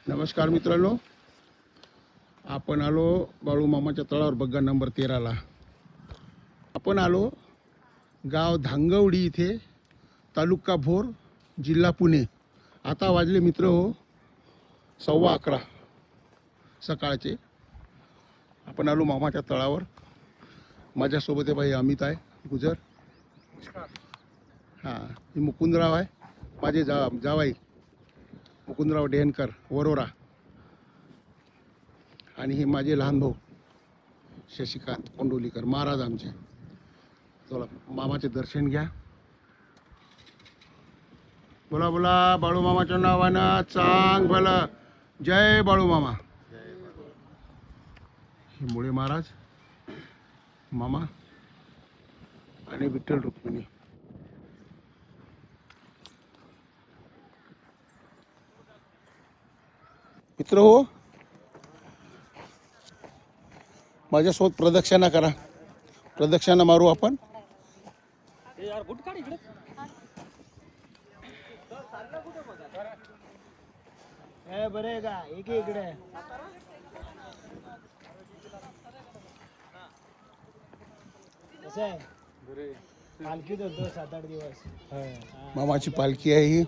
नमस्कार मित्रांनो, आपण आलो बाळूमामाच्या तळावर बग्गा नंबर 13ला. आपण आलो गाव धांगवडी इथे, तालुका भोर, जिल्हा पुणे. आता वाजले मित्र हो 11:15 सकाळचे. आपण आलो मामाच्या तळावर. माझ्यासोबत आहे भाई अमित आहे गुजर. हां, ही मुकुंदराव आहे माझे जावाई मुकुंदराव डेहनकर वरोरा. आणि हे माझे लहान भाऊ शशिकांत कोंडोलीकर महाराज आमचे. चला मामाचे दर्शन घ्या. बोला बोला बाळूमामाच्या नावानं चांग भलं. जय बाळूमामा. हे मुळे महाराज मामा आणि विठ्ठल रुक्मिणी. मित्र हो, माझ्यासोबत प्रदक्षिणा करा. प्रदक्षिणा मारू आपण. बरे का इकडे कसं आहे पालखीत होतो 7-8 दिवस. मामाची पालखी आहे ही.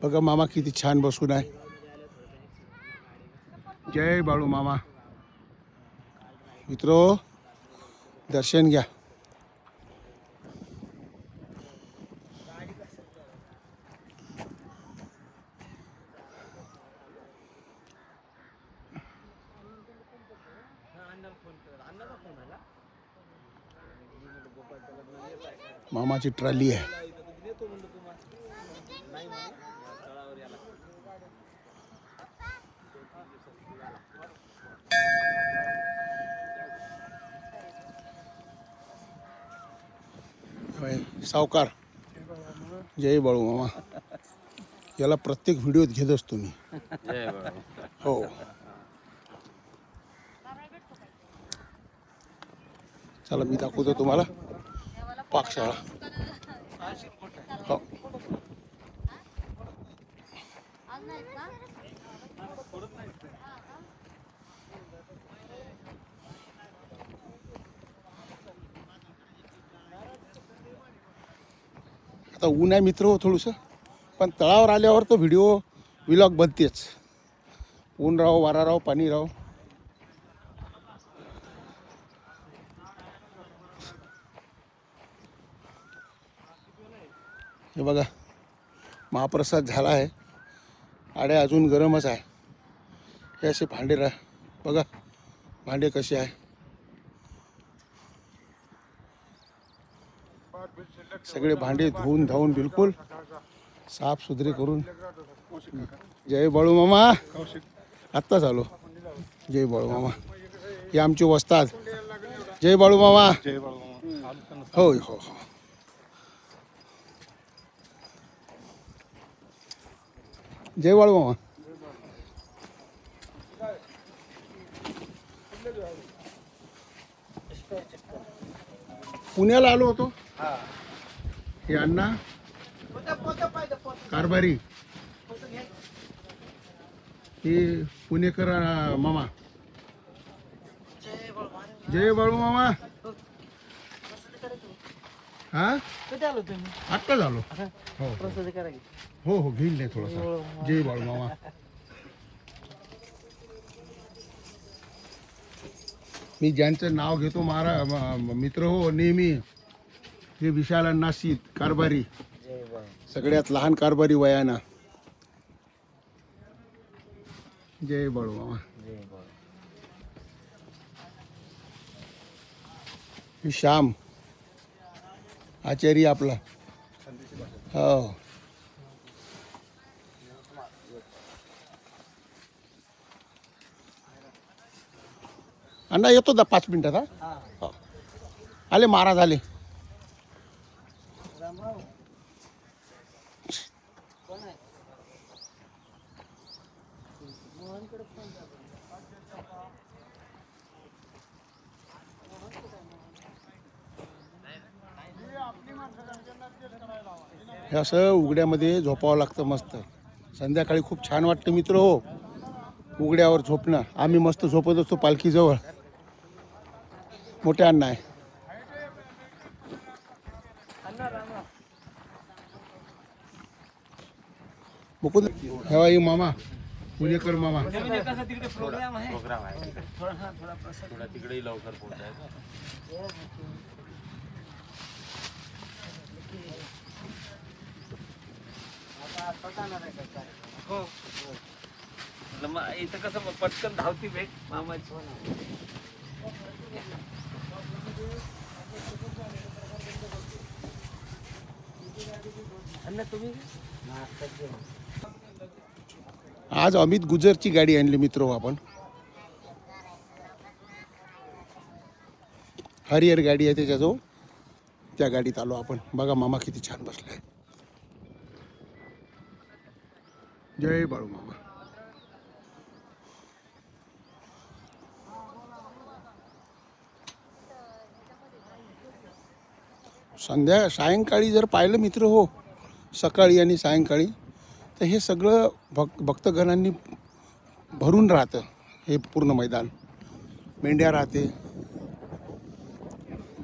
बघा मामा किती छान बसून आहे. जय बाळू मामा. मित्रो दर्शन घ्या. मामाची ट्रॉली आहे. सावकार जय बाळू मामा. याला प्रत्येक व्हिडिओत घेत असतो मी. हो चला मी दाखवतो तुम्हाला पाकशाळा. हो आता ऊन आहे मित्र हो थोडंसं, पण तळावर आल्यावर तो व्हिडिओ व्लॉग बनतेच. ऊन राहो वारा राहो पाणी राहो. हे बघा महाप्रसाद झाला आहे. आड्या अजून गरमच आहे. हे असे भांडे बघा भांडे कसे आहे. सगळे भांडे धुवून धावून बिलकुल साफ सुथरे करून. जय बाळू मामा. आत्ताच आलो. जय बाळू मामा. हे आमचे वस्ताद. जय बाळू मामा. हो हो हो. जय बाळू मामा. पुण्याला आलो होतो. हे अण्णा कारभारी, हे पुणेकर मामा. जय बाळू मामा. हा आलो तुम्ही आत्ता झालो. हो प्रसाद करा की. हो हो घेईल नाही थोडासा. जय बाळू मामा. मी ज्यांचं नाव घेतो मित्र हो नेहमी, हे विशाल अण्णा शीत कारभारी, सगळ्यात लहान कारभारी वयाना. जय बाळू मामा. हे श्याम आचार्य आपला. हो अण्णा येतो 5 मिनिटात. हा हो. आले महाराज आले. हे असं उघड्यामध्ये झोपावं लागतं मस्त. संध्याकाळी खूप छान वाटतं मित्र हो, उघड्यावर झोपणं. आम्ही मस्त झोपत असतो पालखीजवळ. मोठ्या अण्णा आहे. मुकुंद हेवा ही मामा पुणेकर मामा. तिकडे प्रोग्राम आहे. थोडा तिकडेही लवकर पोहोचायचं. हो. मग इथं कसं मग पटकन धावती भेट मामाची. अण्णा तुम्ही आज अमित गुजरची गाडी आणली मित्र हो आपण. हरिहर गाडी आहे त्याच्याजवळ, त्या गाडीत आलो आपण. बघा मामा किती छान बसलाय. जय बाळू मामा. सायंकाळी जर पाहिलं मित्र हो, सकाळी आणि सायंकाळी, तर हे सगळं भक्तगणांनी भरून राहतं. हे पूर्ण मैदान मेंढ्या राहते.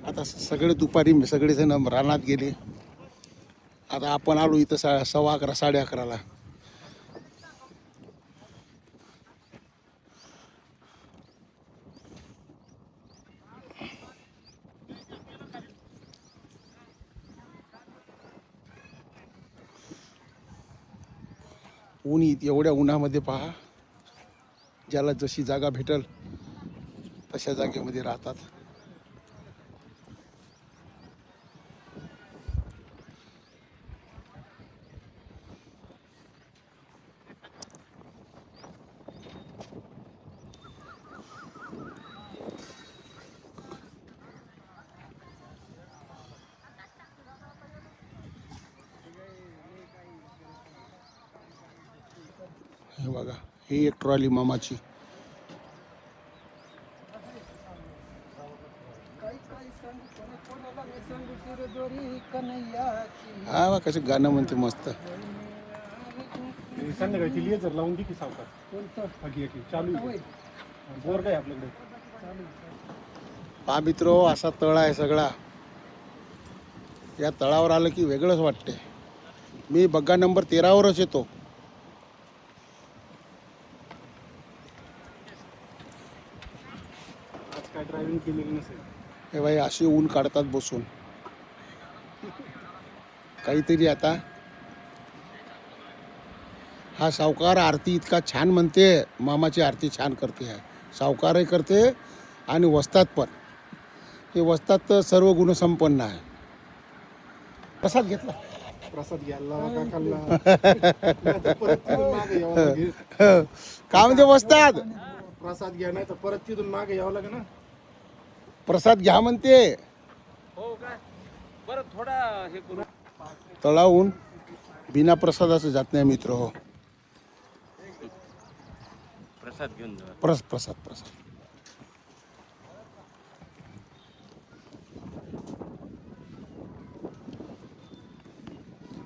आता सगळे दुपारी सगळेजण रानात गेले. आता आपण आलो इथं 11:15 11:30ला. ऊन एवढ्या उन्हामध्ये पहा, ज्याला जशी जागा भेटल तशा जागेमध्ये राहतात. हे बघा, ही एक ट्रॉली मामाची. हा बा कसं गाणं म्हणते मस्त. संध्याकाळची लेझर लावून दे की सावकार. कोणतं चालू बोर काय आपल्याकडे. पहा मित्र, असा तळ आहे सगळा. या तळावर आलं की वेगळंच वाटते. मी बग्गा नंबर 13वरच येतो. आज काय ड्रायव्हिंग केलेली नसेल. हे बाई असे ऊन काढतात बसून. काहीतरी आता हा सावकार आरती इतका छान म्हणते, मामाची आरती छान करते आहे. सावकारही करते आणि वस्तात पण. हे वस्तात तर सर्व गुणसंपन्न आहे. प्रसाद घेतला. प्रसाद घ्यायला काकांना परत तिथून मागे यावं लागेल. काय म्हणते वस्तात? प्रसाद घ्या नाही तर परत तिथून मागे यावं लागेल ना. प्रसाद घ्या म्हणते. हो काय बरं थोडा हे करू. तळाहून बिना प्रसादाचं जात नाही मित्र हो. प्रसाद घेऊन जा. प्रसाद.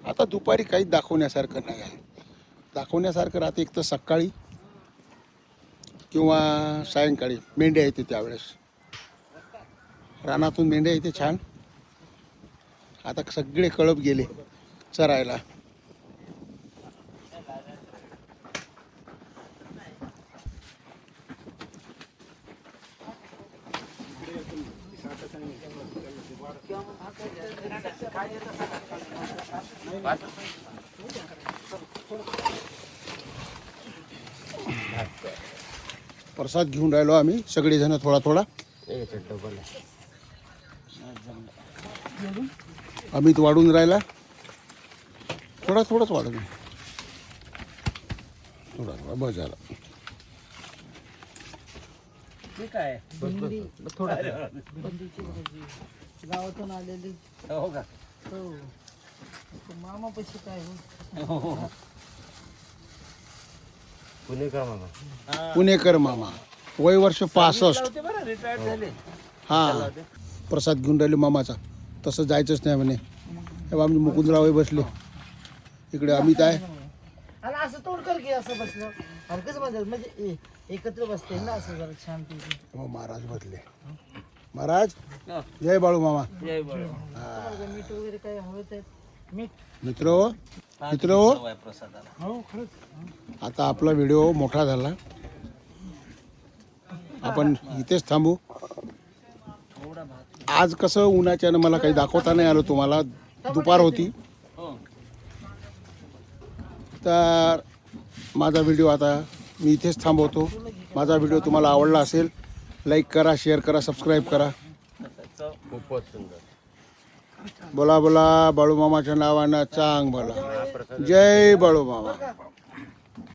आता दुपारी काहीच दाखवण्यासारखं नाही आहे. दाखवण्यासारखं राहते एक तर सकाळी किंवा सायंकाळी. मेंढ्या येते त्यावेळेस, रानातून मेंढ्या येते छान. आता सगळे कळप गेले चरायला. प्रसाद घेऊन राहिलो आम्ही सगळेजण थोडा थोडा. अमित वाढून राहिला. थोडाच वाढून. थोडा बस झाला. ठीक आहे. गावातून आलेली. हो का. हो. मामा पैसे काय हो. पुणेकर मामा, वय वर्ष 65. ते बरं रिटायर्ड झाले. हा, प्रसाद घेऊन राहिले मामाचा. तसं जायचंच नाही म्हणे. हे आमचे मुकुंदराव बसले इकडे. अमित आहे. आणि असं तोंड कर की असं बसलं आणि कसं म्हणतात म्हणजे एकत्र बसते ना असं जरा छानपैकी. हो, महाराज बदले. महाराज हा. जय बाळू मामा. जय बाळू. तुम्हाला काय मीठ वगैरे काय हवं तर मीठ. मित्र हो, मित्र हो, सवय प्रसादाला. हो खरंच. आता आपला व्हिडिओ मोठा झाला, आपण इथेच थांबू. थोडा भात. आज कसं उन्हाच्यानं मला काही दाखवता नाही आलं तुम्हाला, दुपार होती. हो. तर माझा व्हिडिओ आता मी इथेच थांबवतो. माझा व्हिडिओ तुम्हाला आवडला असेल, लाईक करा, शेअर करा, सबस्क्राईब करा. खूपच सुंदर. बोला बोला बाळूमामाच्या नावानं चांग बोला. जय बाळूमामा.